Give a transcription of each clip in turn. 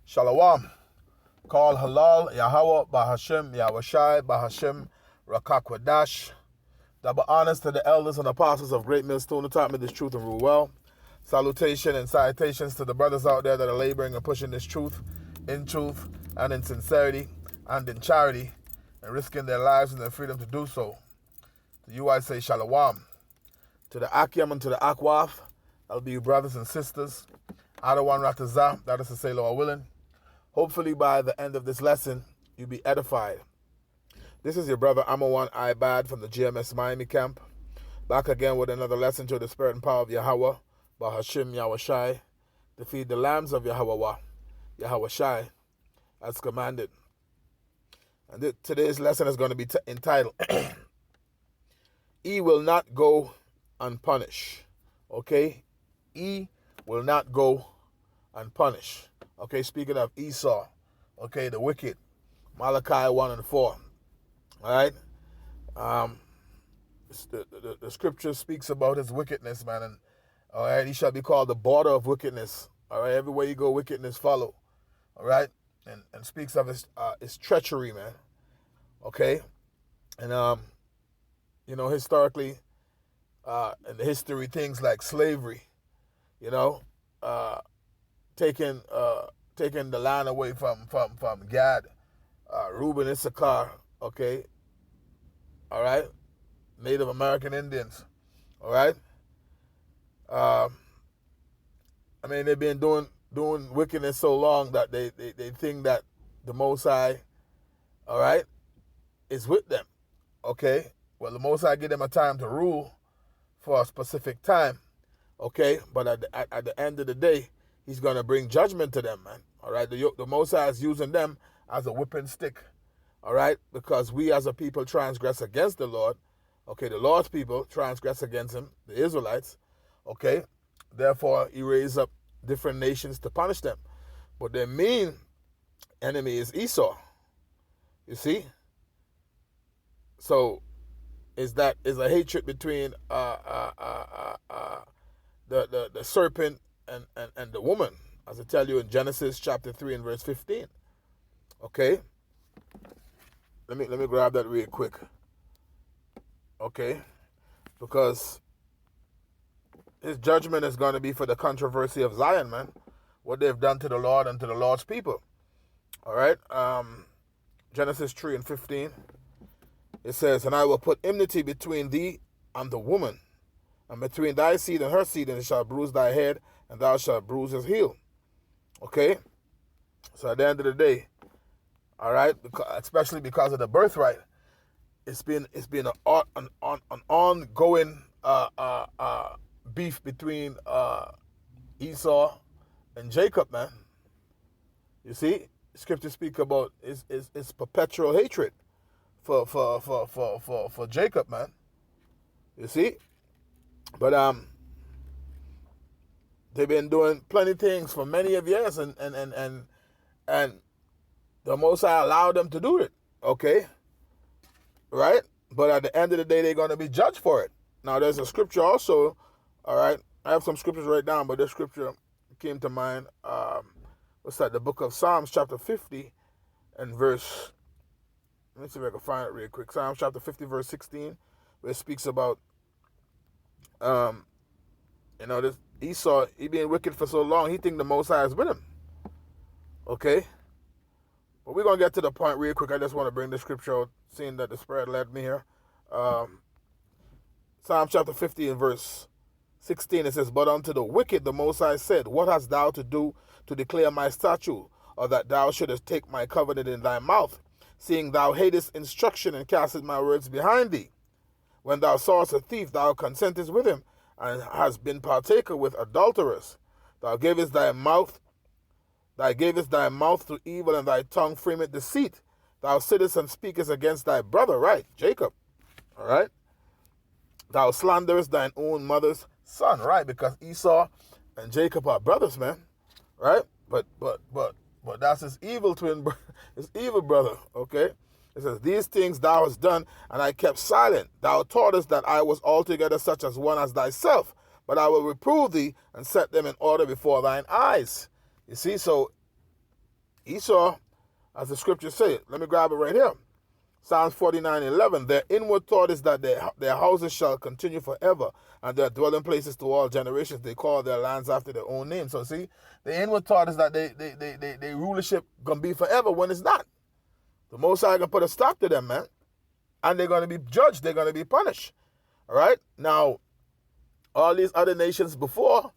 Shalom. Call Halal, Yahweh, Bahashem, Yahushai, Bahashem, Rakakwadash. Double honors to the elders and apostles of Great Millstone who taught me this truth and rule well. Salutation and salutations to the brothers out there that are laboring and pushing this truth in truth and in sincerity and in charity and risking their lives and their freedom to do so. To you I say Shalom. To the Akyam and to the Akwaf, that'll be you brothers and sisters. Adawan Ratazah, that is to say, Lord willing. Hopefully by the end of this lesson, you'll be edified. This is your brother Amawan Ibad from the GMS Miami camp. Back again with another lesson to the spirit and power of Yahweh, Bahashim Yahushai, to feed the lambs of Yahweh, Yahushai, as commanded. And today's lesson is going to be entitled, E will not go unpunished. Okay? E will not go unpunished. Okay, speaking of Esau, okay, the wicked, Malachi 1 and 4. All right? The scripture speaks about his wickedness, man. And all right, he shall be called the border of wickedness. All right, everywhere you go, wickedness follow. All right? And speaks of his treachery, man. Okay? And, historically, in the history, things like slavery, taking the land away from Gad, Reuben, Issachar, okay, all right, Native American Indians, all right. They've been doing wickedness so long that they think that the Most High, all right, is with them, okay. Well, the Most High give them a time to rule for a specific time, okay, but at the end of the day, He's going to bring judgment to them, man. All right? The Most High is using them as a whipping stick. All right? Because we as a people transgress against the Lord. Okay? The Lord's people transgress against Him, the Israelites. Okay? Therefore, He raised up different nations to punish them. But their main enemy is Esau. You see? So, is a hatred between the serpent and the woman, as I tell you in Genesis chapter 3 and verse 15. Okay? Let me grab that real quick. Okay? Because his judgment is going to be for the controversy of Zion, man. What they've done to the Lord and to the Lord's people. All right? Genesis 3 and 15. It says, "And I will put enmity between thee and the woman, and between thy seed and her seed, and it shall bruise thy head, and thou shalt bruise his heel." Okay? So at the end of the day, all right, especially because of the birthright, it's been an ongoing beef between Esau and Jacob, man. You see, scripture speak about it's perpetual hatred for Jacob, man. You see? But they've been doing plenty of things for many of years, and the Most High allowed them to do it. Okay, right? But at the end of the day, they're going to be judged for it. Now, there's a scripture also. All right, I have some scriptures right down, but this scripture came to mind. What's that? The book of Psalms, chapter 50, and verse. Let me see if I can find it real quick. Psalms chapter 50, verse 16, where it speaks about this Esau, he being wicked for so long, he think the Most High is with him. Okay? But we're going to get to the point real quick. I just want to bring the scripture out, seeing that the Spirit led me here. Psalm chapter 50 and verse 16, it says, "But unto the wicked the Most High said, What hast thou to do to declare my statute, or that thou shouldest take my covenant in thy mouth, seeing thou hatest instruction and castest my words behind thee? When thou sawest a thief, thou consentest with him, and hast been partaker with adulterers. Thou gavest thy mouth to evil, and thy tongue frameth deceit. Thou sittest and speakest against thy brother," right, Jacob, all right? "Thou slanderest thine own mother's son," right, because Esau and Jacob are brothers, man, right? But that's his evil twin, his evil brother, okay? It says, "These things thou hast done, and I kept silent. Thou toughtest that I was altogether such as one as thyself. But I will reprove thee, and set them in order before thine eyes." You see, so Esau, as the scriptures say, let me grab it right here. Psalms 49:11. Their inward thought is that their houses shall continue forever, and their dwelling places to all generations. They call their lands after their own name. So see, the inward thought is that they rulership gonna be forever when it's not. The Most High gonna put a stop to them, man, and they're gonna be judged. They're gonna be punished. All right. Now, all these other nations before,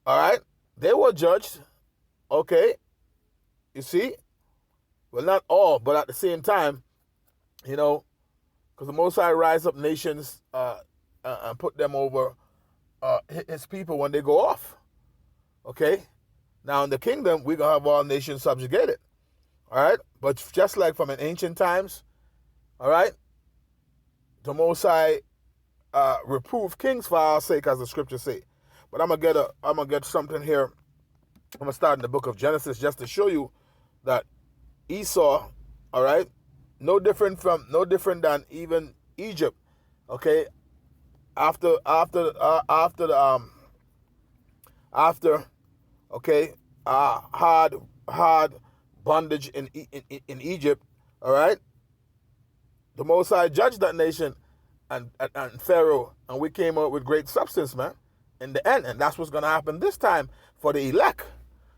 all right, they were judged. Okay, you see, well, not all, but at the same time. You know, because the Most High rise up nations and put them over his people when they go off. Okay? Now, in the kingdom, we're going to have all nations subjugated. All right? But just like from in ancient times, all right, the Most High reproved kings for our sake, as the scriptures say. But I'm gonna get something here. I'm going to start in the book of Genesis just to show you that Esau, all right, no different than even Egypt, okay. After okay, hard bondage in Egypt, all right. The Most High judged that nation and Pharaoh, and we came out with great substance, man, in the end, and that's what's gonna happen this time for the elect.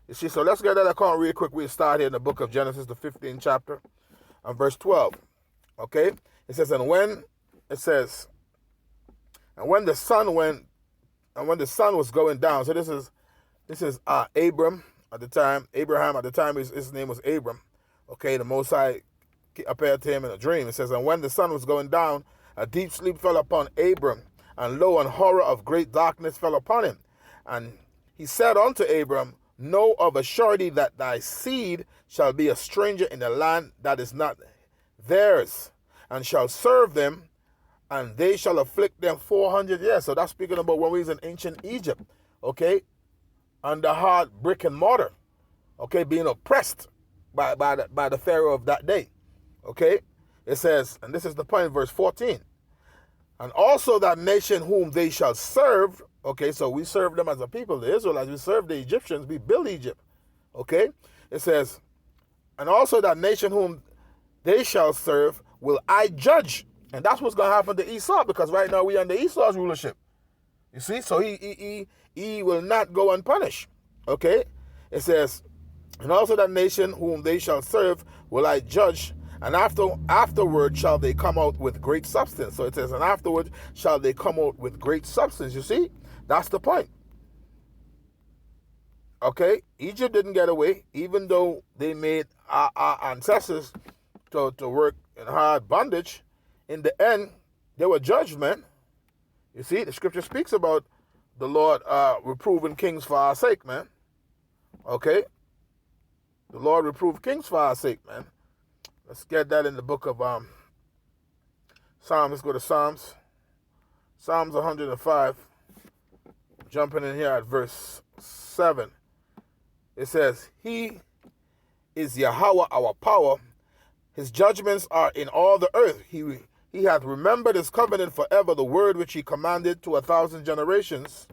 You see, so let's get that account real quick. We'll start here in the book of Genesis, the 15th chapter. And verse 12, okay? It says, and when the sun was going down, so this is Abraham at the time, his name was Abram, okay? The Most High appeared to him in a dream. It says, and when the sun was going down, a deep sleep fell upon Abram, and lo, an horror of great darkness fell upon him. And he said unto Abram, know of a surety that thy seed shall be a stranger in a land that is not theirs, and shall serve them, and they shall afflict them 400 years. So that's speaking about when we was in ancient Egypt, okay, under hard brick and mortar, okay, being oppressed by the Pharaoh of that day, okay. It says, and this is the point, verse 14, and also that nation whom they shall serve, okay, so we serve them as a people, the Israelites, we serve the Egyptians, we build Egypt, okay. It says, and also that nation whom they shall serve will I judge. And that's what's going to happen to Esau, because right now we under Esau's rulership. You see, so he will not go unpunished, okay. It says, and also that nation whom they shall serve will I judge, and afterward shall they come out with great substance. So it says, and afterward shall they come out with great substance. You see, that's the point. Okay, Egypt didn't get away, even though they made our ancestors to work in hard bondage. In the end, they were judged, man. You see, the scripture speaks about the Lord reproving kings for our sake, man. Okay, the Lord reproved kings for our sake, man. Let's get that in the book of Psalms. Let's go to Psalms 105. Jumping in here at verse 7. It says, he is Yahweh our power. His judgments are in all the earth. He hath remembered his covenant forever, the word which he commanded to 1,000 generations,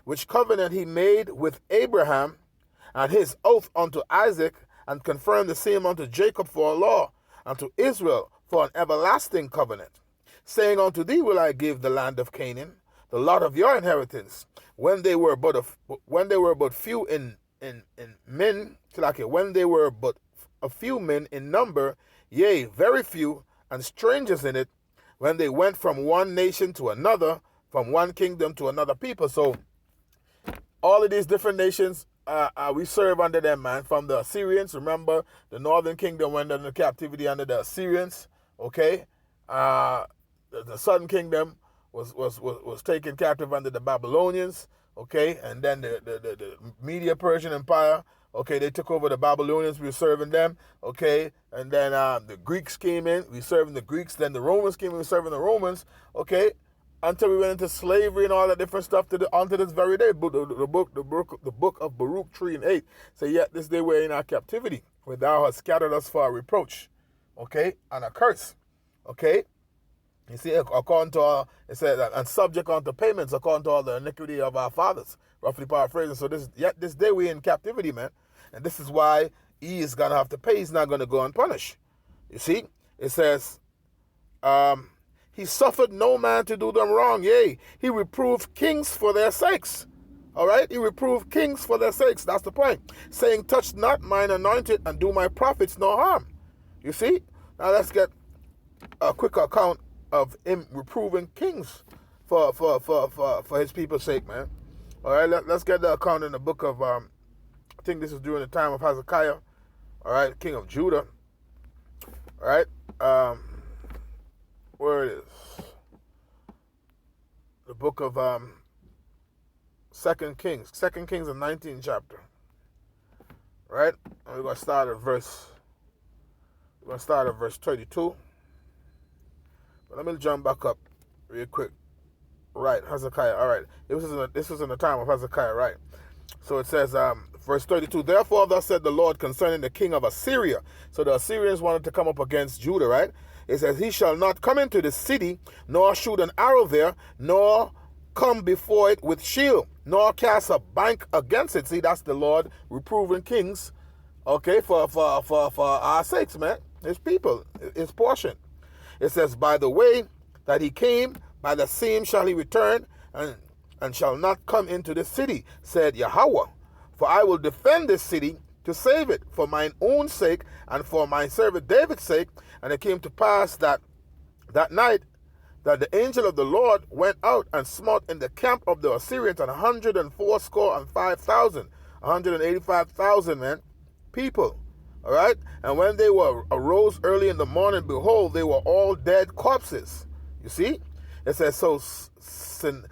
which covenant he made with Abraham, and his oath unto Isaac, and confirmed the same unto Jacob for a law, and to Israel for an everlasting covenant, saying, unto thee will I give the land of Canaan, the lot of your inheritance. When they were but few in men, when they were but a few men in number, yea, very few, and strangers in it, when they went from one nation to another, from one kingdom to another people. So all of these different nations, we serve under them, man. From the Assyrians, remember, the northern kingdom went into captivity under the Assyrians, okay? The southern kingdom was taken captive under the Babylonians, okay? And then the Media-Persian Empire, okay, they took over the Babylonians, we were serving them, okay? And then the Greeks came in, we serving the Greeks. Then the Romans came in, we were serving the Romans, okay? Until we went into slavery and all that different stuff unto this very day. The book of Baruch 3 and 8 say, yet this day we're in our captivity, where thou hast scattered us for a reproach, okay, and a curse, okay? You see, according to all, it said, and subject unto payments according to all the iniquity of our fathers, roughly paraphrasing. So yet this day we're in captivity, man. And this is why he is going to have to pay. He's not going to go unpunished. You see, it says, he suffered no man to do them wrong. Yea, he reproved kings for their sakes. All right, he reproved kings for their sakes. That's the point. Saying, touch not mine anointed and do my prophets no harm. You see? Now let's get a quick account of him reproving kings for his people's sake, man. All right, let's get the account in the book of, I think this is during the time of Hezekiah, all right, king of Judah. All right, where it is, the book of 2 Kings, the 19th chapter. All right, and we're going to start at verse 32. But let me jump back up real quick. Right, Hezekiah. All right, this was in the time of Hezekiah, right? So it says, verse 32, therefore thus said the Lord concerning the king of Assyria. So the Assyrians wanted to come up against Judah, right? It says, he shall not come into the city, nor shoot an arrow there, nor come before it with shield, nor cast a bank against it. See, that's the Lord reproving kings, okay, for our sakes, man, his people, his portion. It says, by the way that he came, by the same shall he return, and shall not come into the city, said Yahweh. For I will defend this city to save it, for mine own sake, and for my servant David's sake. And it came to pass that night, that the angel of the Lord went out and smote in the camp of the Assyrians 185,000, 185,000 men, people. All right? And when they arose early in the morning, behold, they were all dead corpses. You see? It says, so Sennacherib,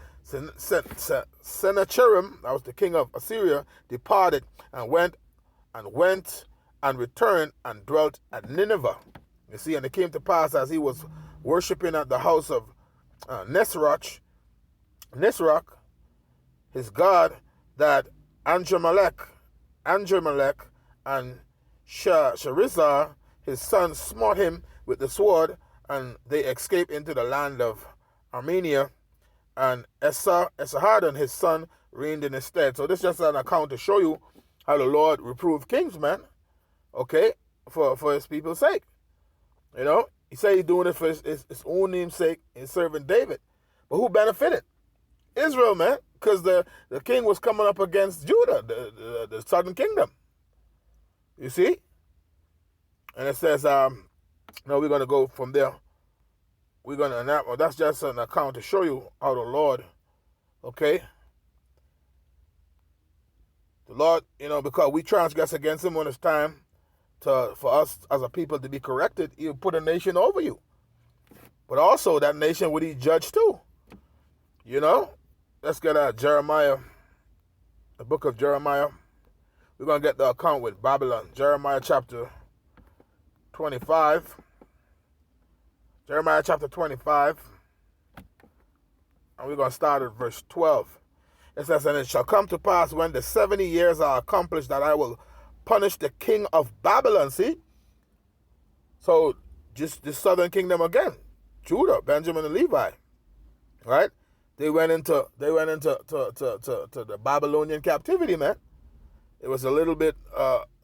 that was the king of Assyria, departed and went and returned and dwelt at Nineveh. You see, and it came to pass as he was worshiping at the house of Nisroch, his god, that Andromelech and Sharezer, his son, smote him with the sword, and they escaped into the land of Armenia, and Esarhaddon, his son, reigned in his stead. So this is just an account to show you how the Lord reproved kings, man, okay, for his people's sake. You know, he said he's doing it for his own name's sake in serving David. But who benefited? Israel, man, because the king was coming up against Judah, the southern kingdom. You see? And it says, no, we're going to go from there. We're going to, that's just an account to show you how the Lord, okay? The Lord, you know, because we transgress against him when it's time for us as a people to be corrected, he'll put a nation over you. But also that nation would he judge too. You know? Let's get Jeremiah, the book of Jeremiah. We're going to get the account with Babylon. Jeremiah chapter 25. Jeremiah chapter 25. And we're going to start at verse 12. It says, and it shall come to pass when the 70 years are accomplished that I will punish the king of Babylon. See? So, just the southern kingdom again. Judah, Benjamin, and Levi. Right? They went into the Babylonian captivity, man. It was a little bit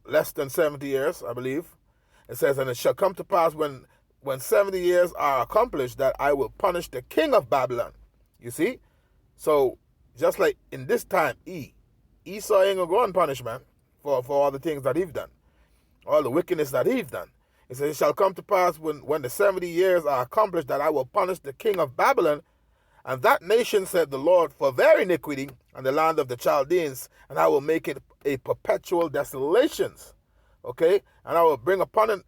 less than 70 years, I believe. It says, and it shall come to pass when 70 years are accomplished that I will punish the king of Babylon. You see? So, just like in this time, Esau ain't going to go unpunished, man, for all the things that he's done, all the wickedness that he's done. It says, it shall come to pass when the 70 years are accomplished that I will punish the king of Babylon, and that nation, said the Lord, for their iniquity, and the land of the Chaldeans, and I will make it a perpetual desolations. Okay? And I will bring upon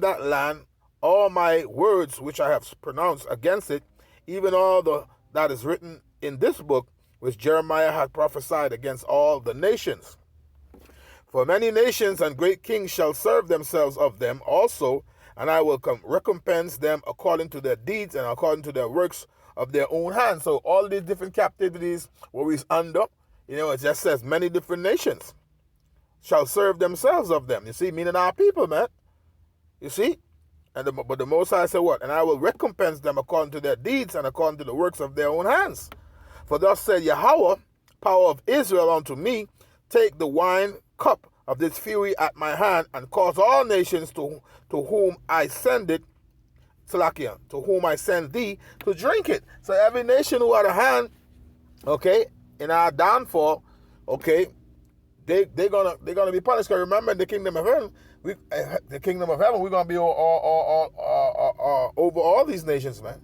that land all my words which I have pronounced against it, even all that is written in this book, which Jeremiah had prophesied against all the nations. For many nations and great kings shall serve themselves of them also, and I will recompense them according to their deeds and according to their works of their own hands. So all these different captivities where he's under, you know, it just says many different nations shall serve themselves of them. You see, meaning our people, man. You see? But the Most High said what? And I will recompense them according to their deeds and according to the works of their own hands. For thus said Yahweh, power of Israel, unto me, take the wine cup of this fury at my hand, and cause all nations to whom I send it, Salakia, to whom I send thee, to drink it. So every nation who had a hand, okay, in our downfall, okay, they're gonna be punished. Because remember, in the kingdom of heaven, we're gonna be over all these nations, man.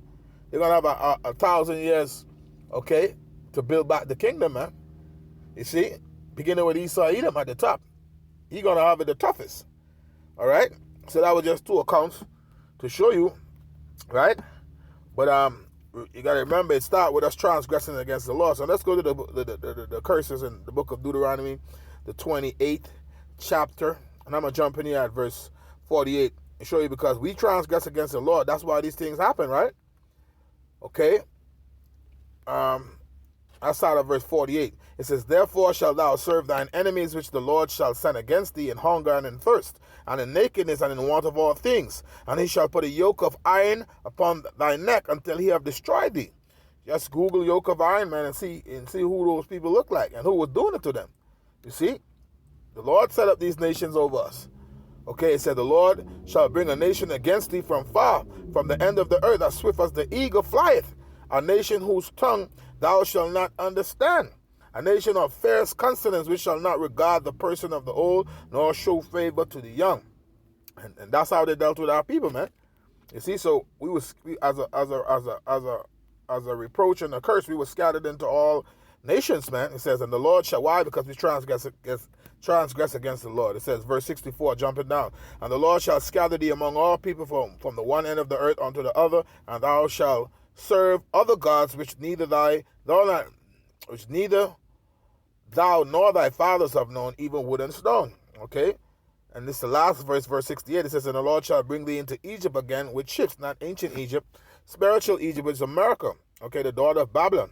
They're gonna have a 1,000 years, okay, to build back the kingdom, man. You see, beginning with Esau, Edom at the top, he's gonna have it the toughest. All right. So that was just two accounts to show you, right? But you gotta remember, it starts with us transgressing against the law. So let's go to the curses in the book of Deuteronomy, the 28th chapter, and I'm gonna jump in here at verse 48 and show you, because we transgress against the law. That's why these things happen, right? Okay. Outside of verse 48, it says, therefore shalt thou serve thine enemies, which the Lord shall send against thee, in hunger and in thirst, and in nakedness and in want of all things. And he shall put a yoke of iron upon thy neck until he have destroyed thee. Just Google yoke of iron, man, and see who those people look like and who was doing it to them. You see, the Lord set up these nations over us. Okay, it said, the Lord shall bring a nation against thee from far, from the end of the earth, as swift as the eagle flieth. A nation whose tongue thou shalt not understand. A nation of fierce consonants, which shall not regard the person of the old, nor show favor to the young. And that's how they dealt with our people, man. You see, so as a reproach and a curse, we were scattered into all nations, man. It says, and the Lord shall, why? Because we transgress against the Lord. It says, verse 64, jumping down, and the Lord shall scatter thee among all people from the one end of the earth unto the other, and thou shalt serve other gods which neither thou nor thy fathers have known, even wood and stone. Okay? And this is the last verse, verse 68. It says, and the Lord shall bring thee into Egypt again with ships, not ancient Egypt, spiritual Egypt, which is America. Okay, the daughter of Babylon.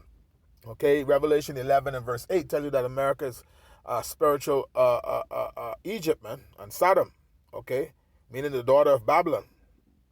Okay, Revelation 11 and verse 8 tell you that America is spiritual Egypt, man, and Sodom. Okay, meaning the daughter of Babylon,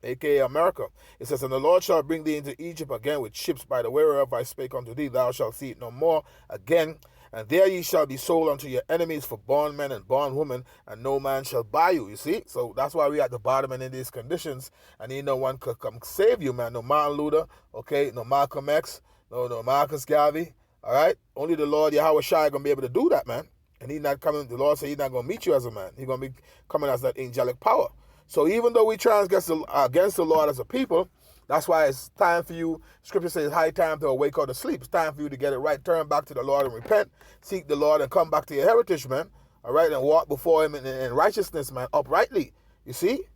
aka America. It says, and the Lord shall bring thee into Egypt again with ships, by the way whereof I spake unto thee, thou shalt see it no more again. And there ye shall be sold unto your enemies for bondmen and bondwomen, and no man shall buy you. You see? So that's why we at the bottom and in these conditions, and no one could come save you, man. No Martin Luther, okay? No Malcolm X, no Marcus Garvey, all right? Only the Lord Yahweh Shai gonna be able to do that, man. And he's not coming, the Lord said he's not gonna meet you as a man. He's gonna be coming as that angelic power. So even though we transgress against the Lord as a people, that's why it's time for you. Scripture says, high time to awake out of sleep. It's time for you to get it right. Turn back to the Lord and repent. Seek the Lord and come back to your heritage, man. All right? And walk before him in righteousness, man, uprightly. You see?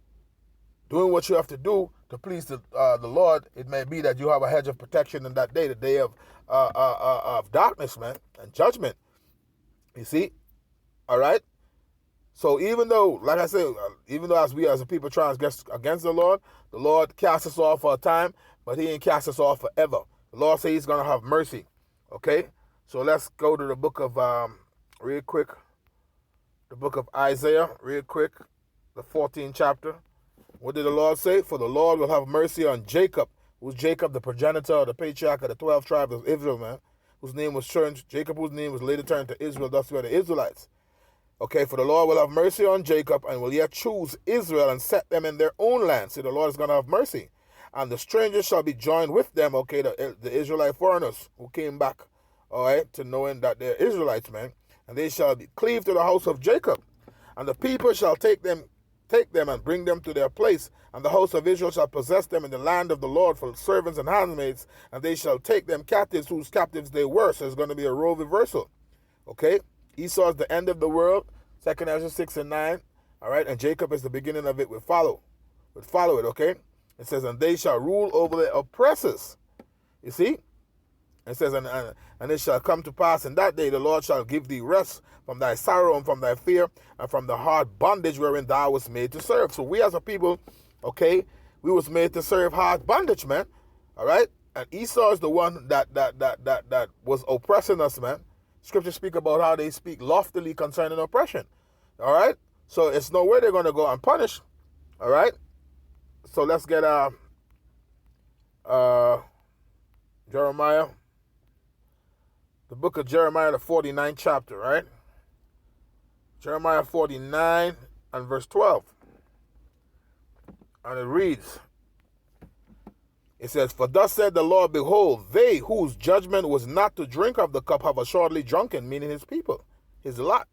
Doing what you have to do to please the Lord. It may be that you have a hedge of protection in that day, the day of darkness, man, and judgment. You see? All right? So even though, like I said, even though as we as a people transgress against the Lord casts us off for a time, but he ain't cast us off forever. The Lord says he's going to have mercy. Okay? So let's go to the book of, real quick, the book of Isaiah, real quick, the 14th chapter. What did the Lord say? For the Lord will have mercy on Jacob. Who's Jacob, the progenitor or the patriarch of the 12 tribes of Israel, man, whose name was turned, Jacob, whose name was later turned to Israel, thus were the Israelites. Okay, for the Lord will have mercy on Jacob and will yet choose Israel and set them in their own land. See, the Lord is going to have mercy. And the strangers shall be joined with them, okay, the Israelite foreigners who came back, all right, to knowing that they're Israelites, man. And they shall be cleaved to the house of Jacob. And the people shall take them and bring them to their place. And the house of Israel shall possess them in the land of the Lord for servants and handmaids. And they shall take them captives whose captives they were. So it's going to be a role reversal, okay. Esau is the end of the world, 2 Ezra 6 and 9, all right? And Jacob is the beginning of it. Would follow it, okay? It says, and they shall rule over their oppressors. You see? It says, and it shall come to pass in that day, the Lord shall give thee rest from thy sorrow and from thy fear and from the hard bondage wherein thou wast made to serve. So we as a people, okay, we was made to serve hard bondage, man, all right? And Esau is the one that was oppressing us, man. Scripture speak about how they speak loftily concerning oppression. All right? So it's nowhere they're going to go unpunished. All right? So let's get Jeremiah. The book of Jeremiah, the 49th chapter, right? Jeremiah 49 and verse 12. And it reads, it says, "For thus said the Lord, behold, they whose judgment was not to drink of the cup have assuredly drunken," meaning his people, his lot,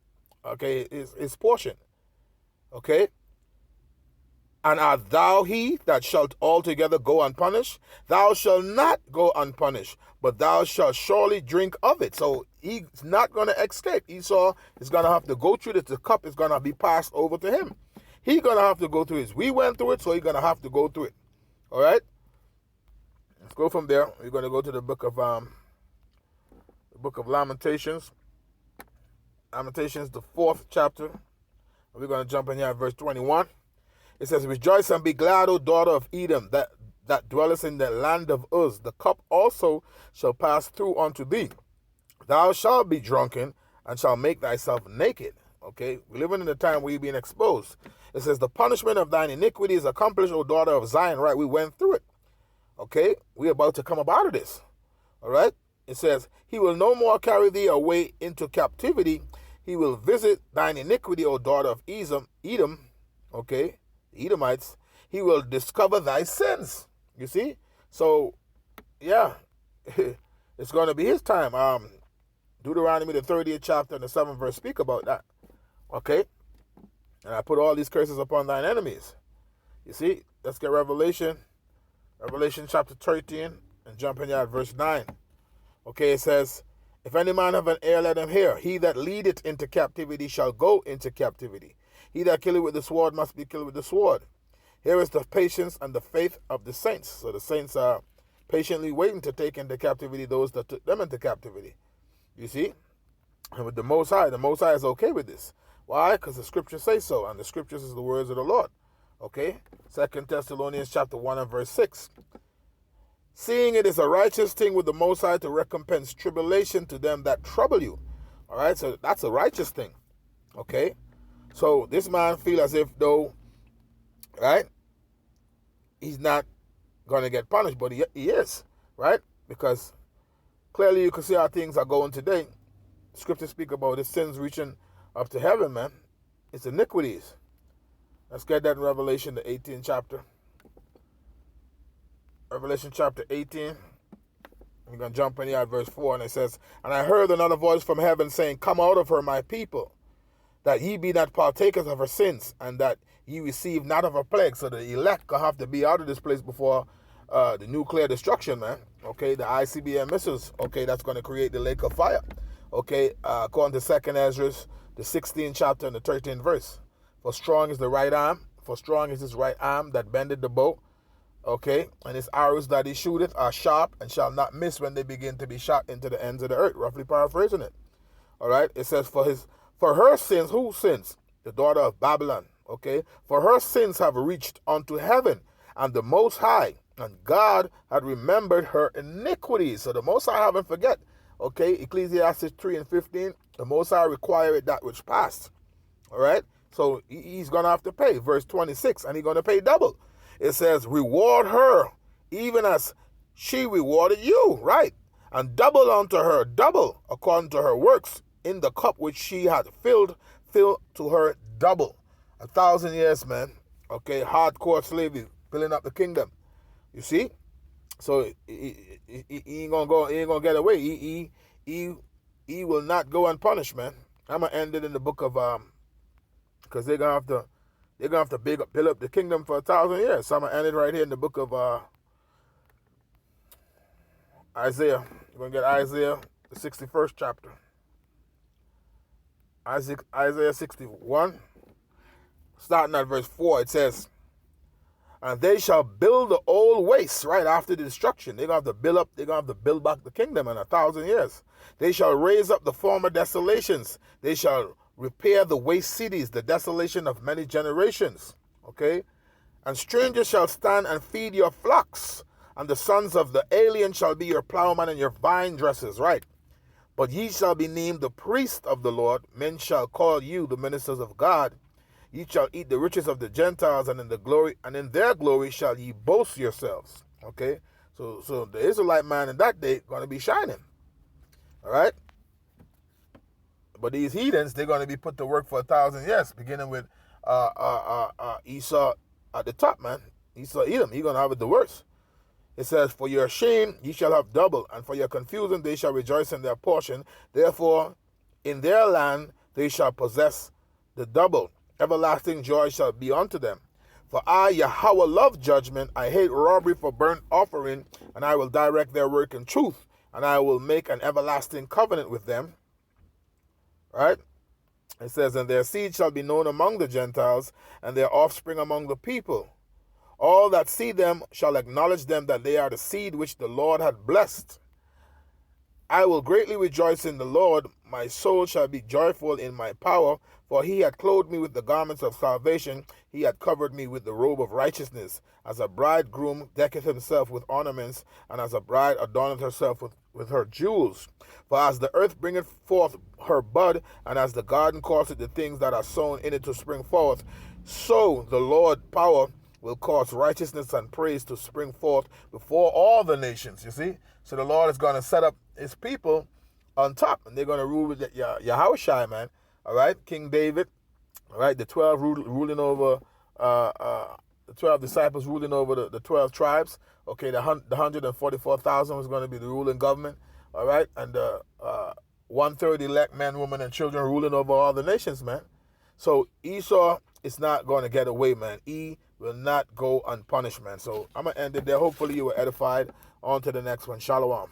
okay, his portion, okay? "And art thou he that shalt altogether go unpunished? Thou shalt not go unpunished, but thou shalt surely drink of it." So he's not going to escape. Esau is going to have to go through it. The cup is going to be passed over to him. He's going to have to go through it. We went through it, so he's going to have to go through it. All right? Let's go from there. We're going to go to the book of Lamentations. Lamentations, the 4th chapter. We're going to jump in here at verse 21. It says, "Rejoice and be glad, O daughter of Edom, that dwellest in the land of Uz. The cup also shall pass through unto thee. Thou shalt be drunken, and shalt make thyself naked." Okay, we're living in a time where you're being exposed. It says, "The punishment of thine iniquity is accomplished, O daughter of Zion." Right, we went through it. Okay, we're about to come up out of this. All right, it says, "He will no more carry thee away into captivity. He will visit thine iniquity, O daughter of Edom. Okay, Edomites. He will discover thy sins." You see? So, yeah, it's going to be his time. Deuteronomy, the 30th chapter and the 7th verse speak about that. Okay? "And I put all these curses upon thine enemies." You see? Let's get Revelation. Revelation chapter 13 and jump in here at verse 9. Okay, it says, "If any man have an ear, let him hear. He that leadeth into captivity shall go into captivity. He that killeth with the sword must be killed with the sword. Here is the patience and the faith of the saints." So the saints are patiently waiting to take into captivity those that took them into captivity. You see? And with the Most High is okay with this. Why? Because the scriptures say so, and the scriptures is the words of the Lord. Okay? 2 Thessalonians chapter 1 and verse 6. "Seeing it is a righteous thing with the Most High to recompense tribulation to them that trouble you." All right? So that's a righteous thing. Okay? So this man feel as if though, right, he's not going to get punished, but he is, right? Because clearly you can see how things are going today. Scriptures speak about his sins reaching up to heaven, man. It's iniquities. Let's get that in Revelation, the 18th chapter. Revelation chapter 18. We're going to jump in here at verse 4, and it says, "And I heard another voice from heaven saying, Come out of her, my people, that ye be not partakers of her sins, and that ye receive not of her plague." So the elect gonna have to be out of this place before the nuclear destruction, man. Okay, the ICBM missiles. Okay, that's going to create the lake of fire. Okay, according to 2nd Ezra, the 16th chapter and the 13th verse. "For strong is the right arm, for strong is his right arm that bendeth the bow. Okay, and his arrows that he shooteth are sharp and shall not miss when they begin to be shot into the ends of the earth." Roughly paraphrasing it. All right, it says, For her sins," whose sins? The daughter of Babylon. Okay, "For her sins have reached unto heaven, and the Most High, and God had remembered her iniquities." So the Most High haven't forget. Okay, Ecclesiastes 3 and 15, the Most High required that which passed. All right, so he's going to have to pay. Verse 26, and he's going to pay double. It says, "Reward her, even as she rewarded you," right? "And double unto her, double according to her works, in the cup which she had filled to her double." 1,000 years, man. Okay, hardcore slavery, filling up the kingdom. You see? So he ain't gonna go. He ain't gonna get away. He will not go unpunished, man. I'm gonna end it in the book of because they're gonna have to build up the kingdom for 1,000 years. So I'm gonna end it right here in the book of Isaiah. You're gonna get Isaiah, the 61st chapter. Isaiah 61, starting at verse 4, it says, "And they shall build the old wastes," right after the destruction. They're going to have to build back the kingdom in 1,000 years. "They shall raise up the former desolations. They shall repair the waste cities, the desolation of many generations." Okay? "And strangers shall stand and feed your flocks, and the sons of the alien shall be your plowmen and your vine dressers," right? "But ye shall be named the priest of the Lord. Men shall call you the ministers of God. Ye shall eat the riches of the Gentiles, and in their glory shall ye boast yourselves." Okay, so the Israelite man in that day going to be shining. All right. But these heathens, they're going to be put to work for 1,000 years, beginning with Esau at the top, man. Esau, Edom, he's going to have it the worst. It says, for your shame ye shall have double, and for your confusion they shall rejoice in their portion. Therefore, in their land they shall possess the double. Everlasting joy shall be unto them. For I, Yahweh, love judgment. I hate robbery for burnt offering, and I will direct their work in truth, and I will make an everlasting covenant with them. Right? It says, and their seed shall be known among the Gentiles, and their offspring among the people. All that see them shall acknowledge them that they are the seed which the Lord hath blessed. I will greatly rejoice in the Lord. My soul shall be joyful in my power, for he hath clothed me with the garments of salvation. He hath covered me with the robe of righteousness. As a bridegroom decketh himself with ornaments, and as a bride adorneth herself with her jewels. For as the earth bringeth forth her bud, and as the garden causeth the things that are sown in it to spring forth, so the Lord power will cause righteousness and praise to spring forth before all the nations, you see? So the Lord is going to set up his people on top, and they're going to rule with Yahushua, man, all right? King David, all right? The 12 ruling over, the 12 disciples ruling over the 12 tribes, okay? The 144,000 was going to be the ruling government, all right? And the 1/3 elect men, women, and children ruling over all the nations, man. So Esau is not going to get away, man. He will not go unpunished, man. So I'm going to end it there. Hopefully you were edified. On to the next one. Shalom.